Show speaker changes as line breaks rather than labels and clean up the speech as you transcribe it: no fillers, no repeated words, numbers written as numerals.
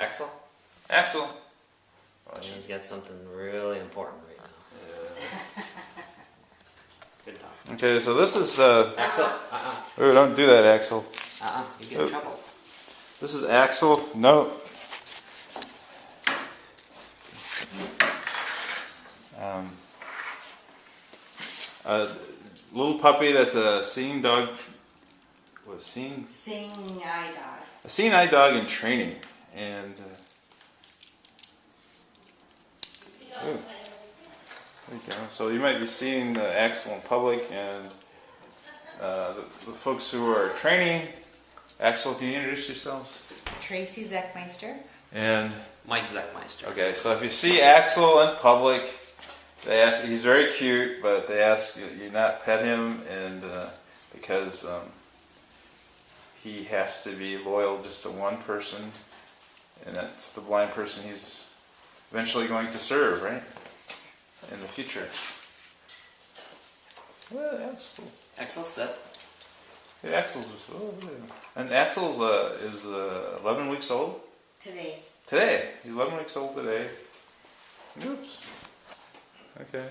Axel?
Axel.
He's got something really important right now. Good talk.
Okay, so this is
Axel,
Oh, don't do that, Axel.
you get in trouble.
This is Axel. No. A little puppy that's a seeing dog. What, seeing?
Seeing eye dog.
A seeing eye dog in training, and there you go. So you might be seeing Axel in public, and the folks who are training. Axel, can you introduce yourselves?
Tracy Zechmeister.
And
Mike Zechmeister.
okay, so if you see Axel in public, they ask. He's very cute, but they ask you not pet him, and because he has to be loyal just to one person, and that's the blind person he's eventually going to serve, right? In the future. Well, Axel.
Axel's set.
Yeah, Axel's. Oh, yeah. And Axel's is 11 weeks old.
Today.
Today. He's 11 weeks old today. Oops. Okay.